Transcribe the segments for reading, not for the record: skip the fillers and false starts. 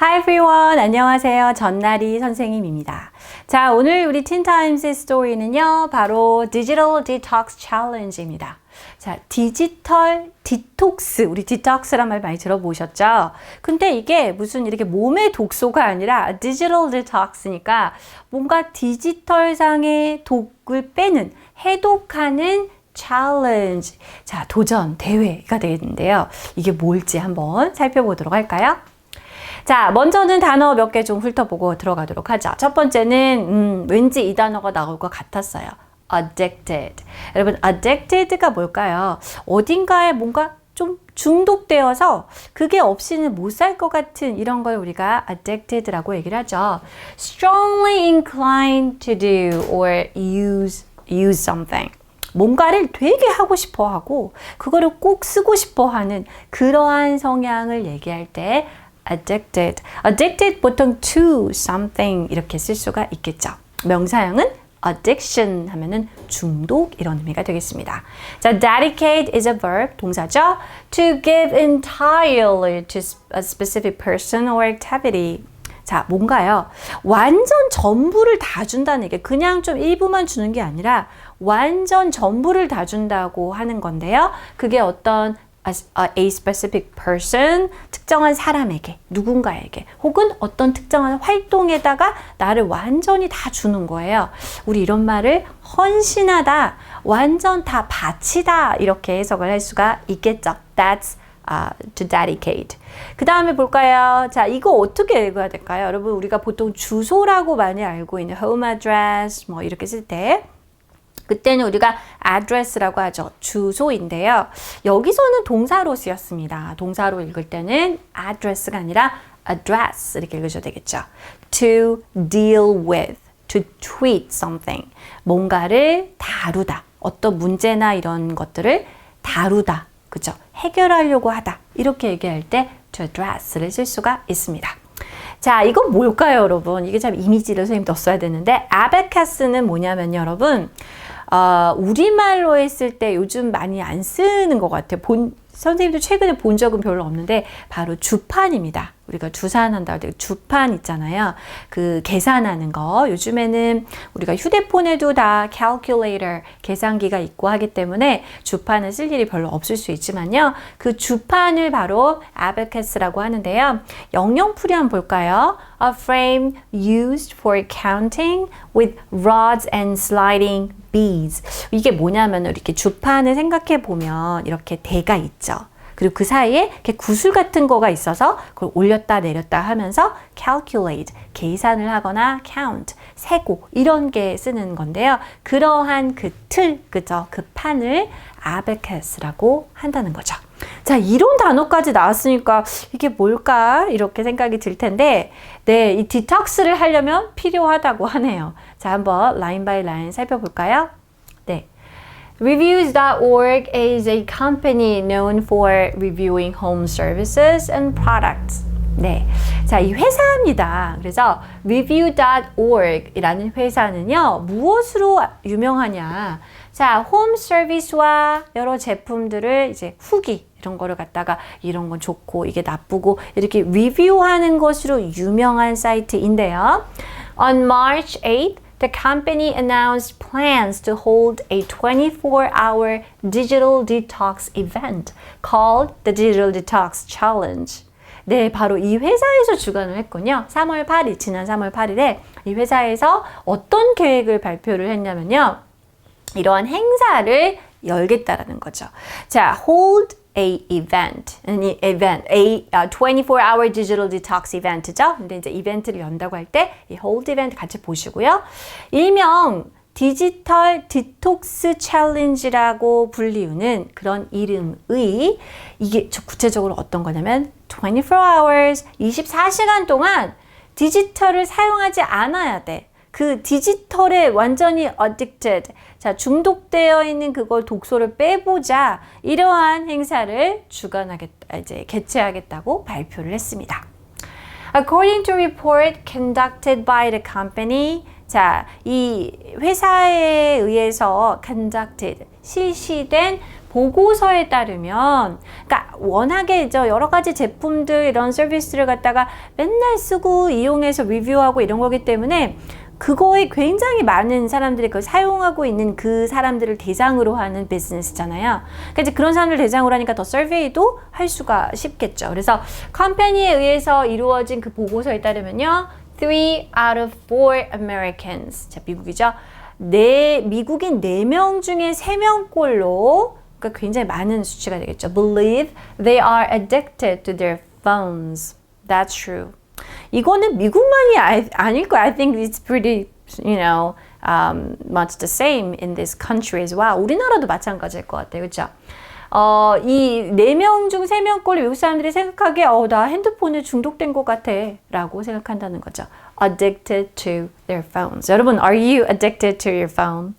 Hi everyone. 안녕하세요. 전나리 선생님입니다. 자, 오늘 우리 틴타임스의 스토리는요. 바로 디지털 디톡스 챌린지입니다. 자, 디지털 디톡스. 우리 디톡스란 말 많이 들어보셨죠? 근데 이게 무슨 이렇게 몸의 독소가 아니라 디지털 디톡스니까 뭔가 디지털상의 독을 빼는, 해독하는 챌린지. 자, 도전, 대회가 되겠는데요. 이게 뭘지 한번 살펴보도록 할까요? 자, 먼저는 단어 몇 개 좀 훑어보고 들어가도록 하죠. 첫 번째는 왠지 이 단어가 나올 것 같았어요. addicted. 여러분, addicted가 뭘까요? 어딘가에 뭔가 좀 중독되어서 그게 없이는 못 살 것 같은 이런 걸 우리가 addicted라고 얘기를 하죠. strongly inclined to do or use something. 뭔가를 되게 하고 싶어 하고 그거를 꼭 쓰고 싶어 하는 그러한 성향을 얘기할 때 addicted. addicted 보통 to something 이렇게 쓸 수가 있겠죠. 명사형은 addiction 하면은 중독 이런 의미가 되겠습니다. 자, dedicate is a verb, 동사죠. To give entirely to a specific person or activity. 자, 뭔가요? 완전 전부를 다 준다는 게 그냥 좀 일부만 주는 게 아니라 완전 전부를 다 준다고 하는 건데요. 그게 어떤 a specific person, 특정한 사람에게, 누군가에게, 혹은 어떤 특정한 활동에다가 나를 완전히 다 주는 거예요. 우리 이런 말을 헌신하다, 완전 다 바치다 이렇게 해석을 할 수가 있겠죠. That's to dedicate. 그 다음에 볼까요? 자, 이거 어떻게 읽어야 될까요? 여러분, 우리가 보통 주소라고 많이 알고 있는 home address 뭐 이렇게 쓸 때 그때는 우리가 address라고 하죠. 주소인데요. 여기서는 동사로 쓰였습니다. 동사로 읽을 때는 address가 아니라 address 이렇게 읽으셔도 되겠죠. To deal with, to treat something. 뭔가를 다루다. 어떤 문제나 이런 것들을 다루다. 그죠? 해결하려고 하다. 이렇게 얘기할 때 to address를 쓸 수가 있습니다. 자, 이건 뭘까요, 여러분? 이게 참 이미지를 선생님도 써야 되는데 abacus는 뭐냐면요, 여러분. 우리말로 했을 때 요즘 많이 안 쓰는 것 같아요. 선생님도 최근에 본 적은 별로 없는데 바로 주판입니다. 우리가 주산한다고 할 때 주판 있잖아요. 그 계산하는 거. 요즘에는 우리가 휴대폰에도 다 calculator, 계산기가 있고 하기 때문에 주판을 쓸 일이 별로 없을 수 있지만요. 그 주판을 바로 abacus라고 하는데요. 영영풀이 한번 볼까요? A frame used for counting with rods and sliding beads. 이게 뭐냐면 이렇게 주판을 생각해 보면 이렇게 대가 있죠. 그리고 그 사이에 이렇게 구슬 같은 거가 있어서 그걸 올렸다 내렸다 하면서 calculate, 계산을 하거나 count, 세고 이런 게 쓰는 건데요. 그러한 그 틀, 그죠? 그 판을 abacus라고 한다는 거죠. 자, 이런 단어까지 나왔으니까 이게 뭘까? 이렇게 생각이 들 텐데 네, 이 디톡스를 하려면 필요하다고 하네요. 자, 한번 라인 바이 라인 살펴볼까요? 네. Reviews.org is a company known for reviewing home services and products. 네. 자, 이 회사입니다. 그래서 review.org 이라는 회사는요, 무엇으로 유명하냐? 자, 홈 서비스와 여러 제품들을 이제 후기, 이런 거를 갖다가 이런 건 좋고 이게 나쁘고 이렇게 리뷰하는 것으로 유명한 사이트인데요. On March 8th, the company announced plans to hold a 24-hour digital detox event called the Digital Detox Challenge. 네, 바로 이 회사에서 주관을 했군요. 3월 8일, 지난 3월 8일에 이 회사에서 어떤 계획을 발표를 했냐면요. 이러한 행사를 열겠다라는 거죠. 자, hold a event, a 24-hour digital detox event죠. 근데 이제 이벤트를 연다고 할 때 이 hold event 같이 보시고요. 일명 디지털 디톡스 챌린지라고 불리우는 그런 이름의 이게 구체적으로 어떤 거냐면 24 hours, 24시간 동안 디지털을 사용하지 않아야 돼. 그 디지털에 완전히 addicted, 자, 중독되어 있는 그걸 독소를 빼보자 이러한 행사를 주관하겠다, 이제 개최하겠다고 발표를 했습니다. According to a report conducted by the company, 자, 이 회사에 의해서 conducted, 실시된 보고서에 따르면, 그러니까 워낙에 여러 가지 제품들 이런 서비스를 갖다가 맨날 쓰고 이용해서 리뷰하고 이런 거기 때문에 그거에 굉장히 많은 사람들이 그걸 사용하고 있는 그 사람들을 대상으로 하는 비즈니스잖아요. 그러니까 이제 그런 사람들 대상으로 하니까 더 서베이도 할 수가 쉽겠죠. 그래서 컴퍼니에 의해서 이루어진 그 보고서에 따르면요. 3 out of 4 Americans. 자, 미국이죠. 미국인 4명 중에 3명꼴로 그러니까 굉장히 많은 수치가 되겠죠. Believe they are addicted to their phones. That's true. 이거는 미국만이 아닐 거야. I think it's pretty, much the same in this country as well. 우리나라도 마찬가지일 것 같아요. 그렇죠? 이 4명 중 3명꼴 미국 사람들이 생각하기에 나 핸드폰에 중독된 것 같아 라고 생각한다는 거죠. Addicted to their phones. 여러분, are you addicted to your phone?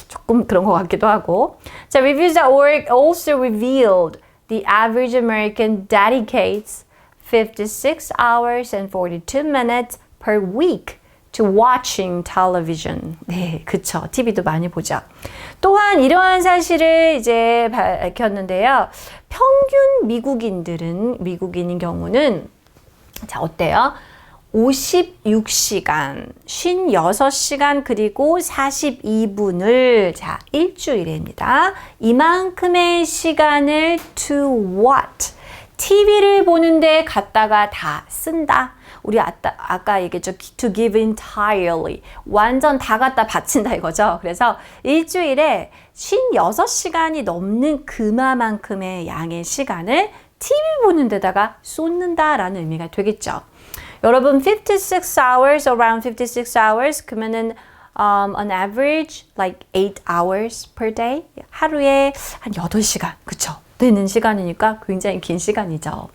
조금 그런 것 같기도 하고. 자, reviews.org also revealed the average American dedicates 56 hours and 42 minutes per week to watching television. 네, 그쵸. TV도 많이 보죠. 또한 이러한 사실을 이제 밝혔는데요. 평균 미국인인 경우는 자, 어때요? 56시간, 56시간 그리고 42분을 자, 일주일입니다. 이만큼의 시간을 to what? TV를 보는데 갖다가 다 쓴다. 우리 아까 얘기했죠. To give entirely. 완전 다 갖다 바친다 이거죠. 그래서 일주일에 56시간이 넘는 그만큼의 양의 시간을 TV 보는 데다가 쏟는다라는 의미가 되겠죠. 여러분 56 hours, around 56 hours 그러면은 on average like 8 hours per day. 하루에 한 8시간. 그쵸? 되는 시간이니까 굉장히 긴 시간이죠.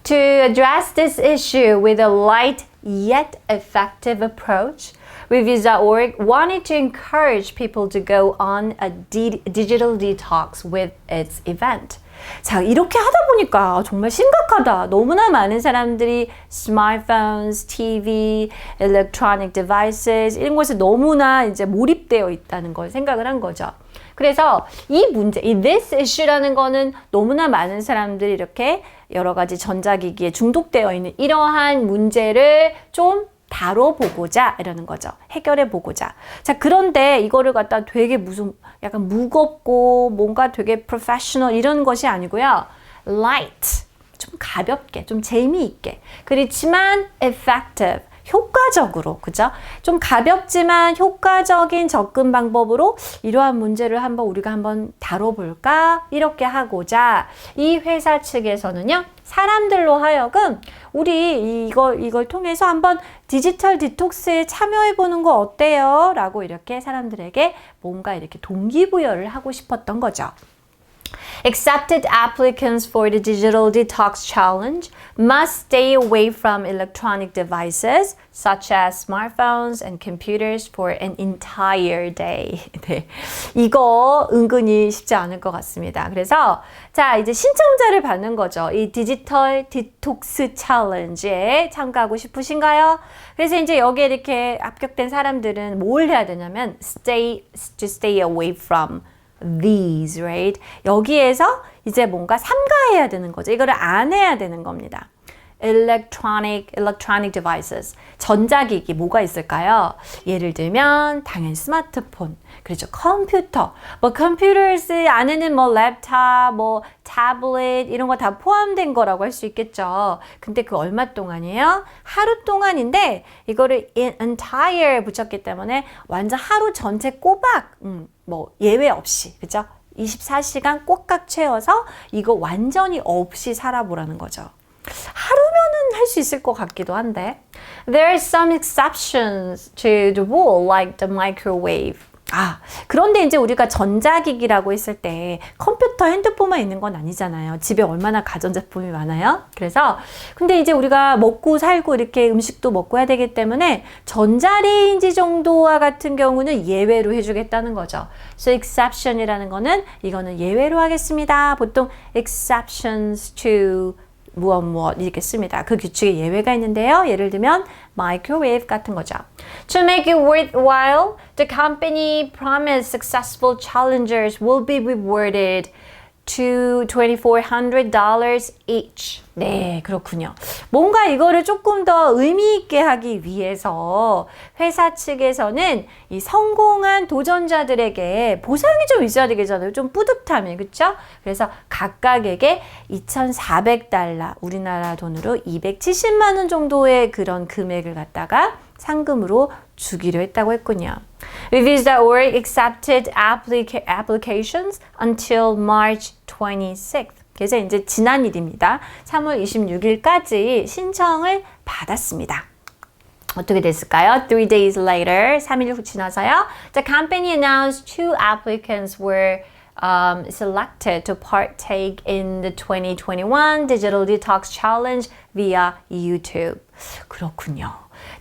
To address this issue with a light yet effective approach, Reviews.org wanted to encourage people to go on a digital detox with its event. 자, 이렇게 하다 보니까 정말 심각하다. 너무나 많은 사람들이 smartphones, TV, electronic devices 이런 것에 너무나 이제 몰입되어 있다는 걸 생각을 한 거죠. 그래서 이 문제, 이 this issue라는 거는 너무나 많은 사람들이 이렇게 여러 가지 전자기기에 중독되어 있는 이러한 문제를 좀 다뤄보고자 이러는 거죠. 해결해보고자. 자, 그런데 이거를 갖다 되게 약간 무겁고 뭔가 되게 professional 이런 것이 아니고요. light. 좀 가볍게, 좀 재미있게. 그렇지만 effective. 효과적으로, 그죠? 좀 가볍지만 효과적인 접근 방법으로 이러한 문제를 우리가 한번 다뤄볼까? 이렇게 하고자 이 회사 측에서는요, 사람들로 하여금 우리 이걸 통해서 한번 디지털 디톡스에 참여해보는 거 어때요? 라고 이렇게 사람들에게 뭔가 이렇게 동기부여를 하고 싶었던 거죠. Accepted applicants for the Digital Detox Challenge must stay away from electronic devices such as smartphones and computers for an entire day. 네, 이거 은근히 쉽지 않을 것 같습니다. 그래서 자, 이제 신청자를 받는 거죠. 이 디지털 디톡스 챌린지에 참가하고 싶으신가요? 그래서 이제 여기에 이렇게 합격된 사람들은 뭘 해야 되냐면 to stay away from these, right? 여기에서 이제 뭔가 삼가해야 되는 거죠. 이거를 안 해야 되는 겁니다. electronic devices. 전자기기 뭐가 있을까요? 예를 들면 당연히 스마트폰, 그렇죠. 컴퓨터. 뭐 computers 안에는 뭐 랩탑, 뭐 타블릿 이런 거 다 포함된 거라고 할 수 있겠죠. 근데 그 얼마 동안이에요? 하루 동안인데 이거를 entire 붙였기 때문에 완전 하루 전체 꼬박 뭐 예외 없이, 그죠? 24시간 꽉꽉 채워서 이거 완전히 없이 살아보라는 거죠. 하루면은 할 수 있을 것 같기도 한데. There are some exceptions to the rule, like the microwave. 그런데 이제 우리가 전자기기라고 했을 때 컴퓨터, 핸드폰만 있는 건 아니잖아요. 집에 얼마나 가전제품이 많아요. 그래서 근데 이제 우리가 먹고 살고 이렇게 음식도 먹고 해야 되기 때문에 전자레인지 정도와 같은 경우는 예외로 해주겠다는 거죠. So exception이라는 거는 이거는 예외로 하겠습니다. 보통 exceptions to 무엇 이렇게 씁니다. 그 규칙에 예외가 있는데요. 예를 들면 microwave 같은 거죠. To make it worthwhile, the company promised successful challengers will be rewarded to $2,400 each. 네, 그렇군요. 뭔가 이거를 조금 더 의미 있게 하기 위해서 회사 측에서는 이 성공한 도전자들에게 보상이 좀 있어야 되겠잖아요. 좀 뿌듯함이, 그렇죠? 그래서 각각에게 $2,400, 우리나라 돈으로 270만 원 정도의 그런 금액을 갖다가 상금으로 주기로 했다고 했군요. Reviews.org accepted applications until March 26th. 그래서 이제 지난 일입니다. 3월 26일까지 신청을 받았습니다. 어떻게 됐을까요? 3 days later, 3일 후 지나서요. The company announced 2 applicants were selected to partake in the 2021 Digital Detox Challenge via YouTube. 그렇군요.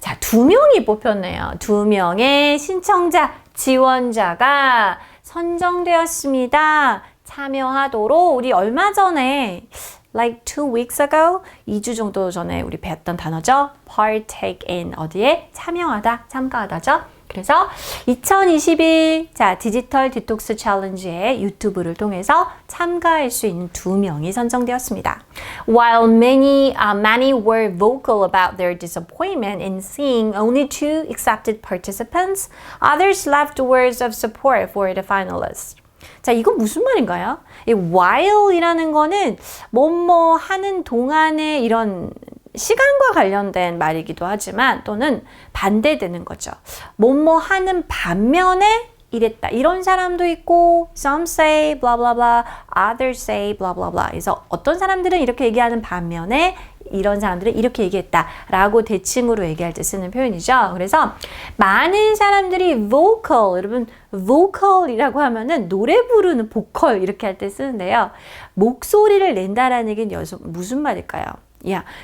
자, 2명이 뽑혔네요. 2명의 신청자, 지원자가 선정되었습니다. 참여하도록 우리 얼마 전에 like 2 weeks ago, 2주 정도 전에 우리 배웠던 단어죠. partake in, 어디에? 참여하다, 참가하다죠. 그래서 2021 디지털 디톡스 챌린지에 유튜브를 통해서 참가할 수 있는 2명이 선정되었습니다. While many were vocal about their disappointment in seeing only 2 accepted participants, others left words of support for the finalists. 자, 이건 무슨 말인가요? 이 while이라는 거는 뭐뭐 하는 동안에 이런 시간과 관련된 말이기도 하지만 또는 반대되는 거죠. 뭐뭐 하는 반면에 이랬다. 이런 사람도 있고 some say blah blah blah, others say blah blah blah. 그래서 어떤 사람들은 이렇게 얘기하는 반면에 이런 사람들은 이렇게 얘기했다 라고 대칭으로 얘기할 때 쓰는 표현이죠. 그래서 많은 사람들이 vocal, 여러분 vocal이라고 하면은 노래 부르는 보컬 이렇게 할 때 쓰는데요. 목소리를 낸다라는 얘기는 무슨 말일까요?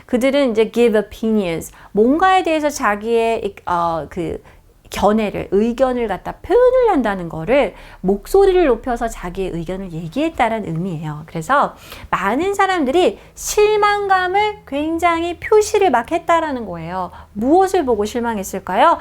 그들은 이제 give opinions, 뭔가에 대해서 자기의 견해를, 의견을 갖다 표현을 한다는 거를 목소리를 높여서 자기의 의견을 얘기했다는 의미예요. 그래서 많은 사람들이 실망감을 굉장히 표시를 막 했다라는 거예요. 무엇을 보고 실망했을까요?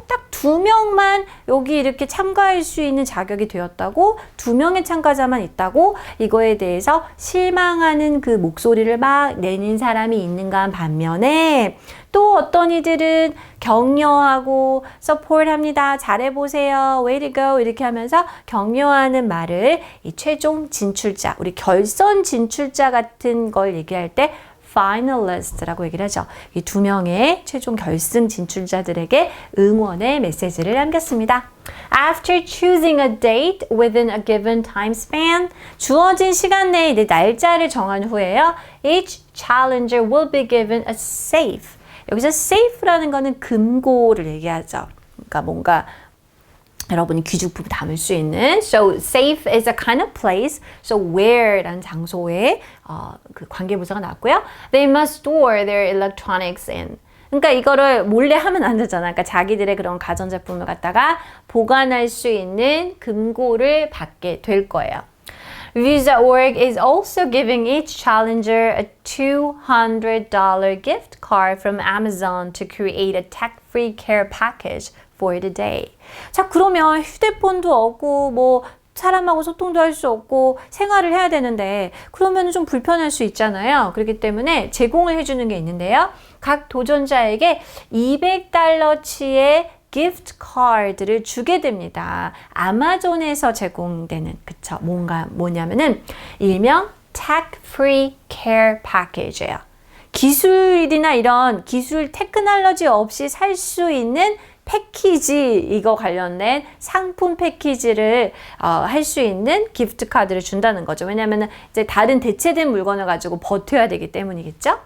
딱 2명만 여기 이렇게 참가할 수 있는 자격이 되었다고? 2명의 참가자만 있다고? 이거에 대해서 실망하는 그 목소리를 막 내는 사람이 있는가 반면에 또 어떤 이들은 격려하고 서포트합니다. 잘해보세요. Way to go. 이렇게 하면서 격려하는 말을 이 최종 진출자, 우리 결선 진출자 같은 걸 얘기할 때 finalist라고 얘기를 하죠. 이 2명의 최종 결승 진출자들에게 응원의 메시지를 남겼습니다. After choosing a date within a given time span, 주어진 시간 내에 날짜를 정한 후에요. Each challenger will be given a safe. 여기서 safe라는 거는 금고를 얘기하죠. 그러니까 뭔가 여러분이 귀중품을 담을 수 있는. So safe is a kind of place. So where라는 장소에 그 관계부사가 나왔고요. They must store their electronics in. 그러니까 이거를 몰래 하면 안 되잖아. 그러니까 자기들의 그런 가전제품을 갖다가 보관할 수 있는 금고를 받게 될 거예요. Reviews.org is also giving each challenger a $200 gift card from Amazon to create a tech-free care package for the day. 자, 그러면 휴대폰도 없고 뭐 사람하고 소통도 할 수 없고 생활을 해야 되는데 그러면 좀 불편할 수 있잖아요. 그렇기 때문에 제공을 해주는 게 있는데요. 각 도전자에게 $200치의 기프트 카드를 주게 됩니다. 아마존에서 제공되는, 그쵸? 뭐냐면은 일명 Tech Free Care Package예요. 기술이나 이런 기술 테크놀로지 없이 살 수 있는 패키지, 이거 관련된 상품 패키지를 할 수 있는 기프트 카드를 준다는 거죠. 왜냐하면 이제 다른 대체된 물건을 가지고 버텨야 되기 때문이겠죠.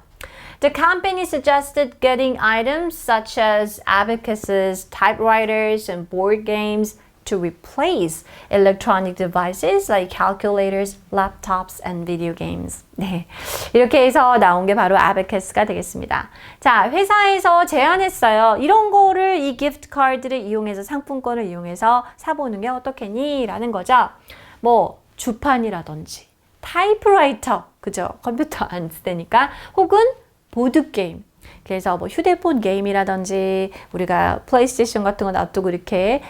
The company suggested getting items such as abacuses, typewriters, and board games to replace electronic devices like calculators, laptops, and video games. 네, 이렇게 해서 나온 게 바로 abacus가 되겠습니다. 자, 회사에서 제안했어요. 이런 거를 이 기프트 카드를 이용해서 상품권을 이용해서 사보는 게 어떻겠니? 라는 거죠. 뭐 주판이라든지 타이프라이터, 그죠? 컴퓨터 안 쓰니까 혹은 보드게임, 그래서 뭐 휴대폰 게임이라든지 우리가 플레이스테이션 같은 거 놔두고 이렇게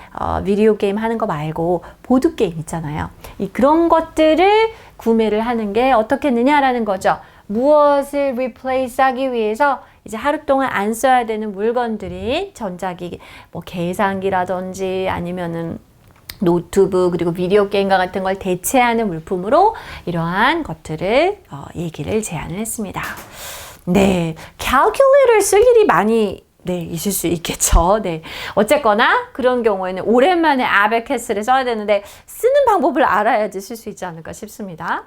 비디오 게임 하는 거 말고 보드 게임 있잖아요. 그런 것들을 구매를 하는 게 어떻겠느냐라는 거죠. 무엇을 replace 하기 위해서 이제 하루 동안 안 써야 되는 물건들인 전자기기, 뭐 계산기라든지 아니면은 노트북 그리고 비디오 게임과 같은 걸 대체하는 물품으로 이러한 것들을 얘기를 제안을 했습니다. 네, calculator 쓸 일이 많이 있을 수 있겠죠. 네. 어쨌거나 그런 경우에는 오랜만에 abacus를 써야 되는데 쓰는 방법을 알아야지 쓸 수 있지 않을까 싶습니다.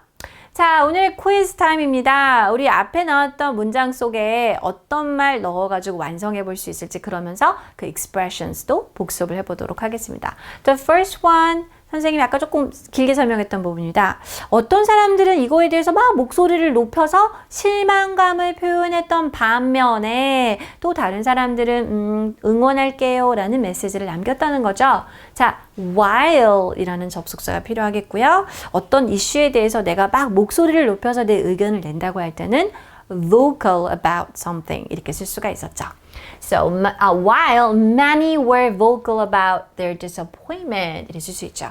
자, 오늘 퀴즈 타임입니다. 우리 앞에 나왔던 문장 속에 어떤 말 넣어가지고 완성해 볼 수 있을지 그러면서 그 expressions도 복습을 해보도록 하겠습니다. The first one, 선생님이 아까 조금 길게 설명했던 부분입니다. 어떤 사람들은 이거에 대해서 막 목소리를 높여서 실망감을 표현했던 반면에 또 다른 사람들은 응원할게요 라는 메시지를 남겼다는 거죠. 자, while 이라는 접속사가 필요하겠고요. 어떤 이슈에 대해서 내가 막 목소리를 높여서 내 의견을 낸다고 할 때는 vocal about something 이렇게 쓸 수가 있었죠. So, while many were vocal about their disappointment 이렇게 쓸 수 있죠.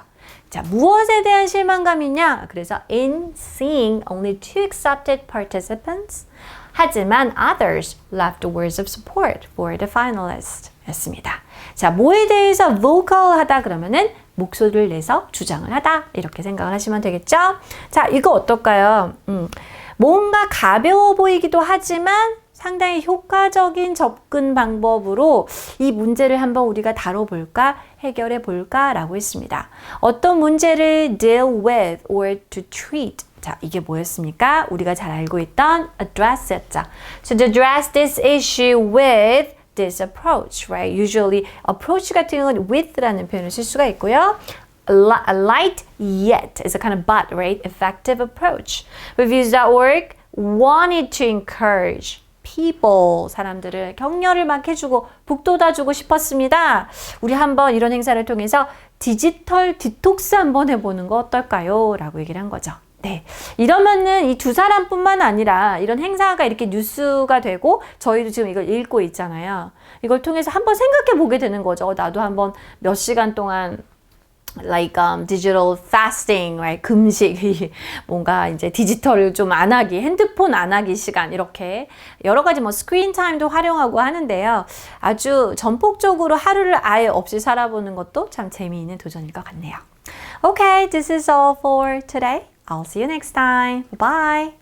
자, 무엇에 대한 실망감이냐? 그래서 in seeing only 2 accepted participants, 하지만 others left words of support for the finalists 였습니다. 자, 뭐에 대해서 vocal 하다 그러면은 목소리를 내서 주장을 하다 이렇게 생각을 하시면 되겠죠? 자, 이거 어떨까요? 뭔가 가벼워 보이기도 하지만 상당히 효과적인 접근 방법으로 이 문제를 한번 우리가 다뤄볼까, 해결해 볼까 라고 했습니다. 어떤 문제를 deal with or to treat. 자, 이게 뭐였습니까? 우리가 잘 알고 있던 address였죠. So to address this issue with this approach, right? Usually approach 같은 경우는 with라는 표현을 쓸 수가 있고요. A light yet is a kind of but, right? Effective approach. We've used that word wanted to encourage people, 사람들을 격려를 막 해주고 북돋아주고 싶었습니다. 우리 한번 이런 행사를 통해서 디지털 디톡스 한번 해보는 거 어떨까요? 라고 얘기를 한 거죠. 네, 이러면은 이 두 사람뿐만 아니라 이런 행사가 이렇게 뉴스가 되고 저희도 지금 이걸 읽고 있잖아요. 이걸 통해서 한번 생각해 보게 되는 거죠. 나도 한번 몇 시간 동안 like digital fasting, right? 금식, 뭔가 이제 디지털을 좀 안 하기, 핸드폰 안 하기 시간 이렇게 여러 가지 뭐 스크린 타임도 활용하고 하는데요. 아주 전폭적으로 하루를 아예 없이 살아보는 것도 참 재미있는 도전일 것 같네요. Okay, this is all for today. I'll see you next time. Bye.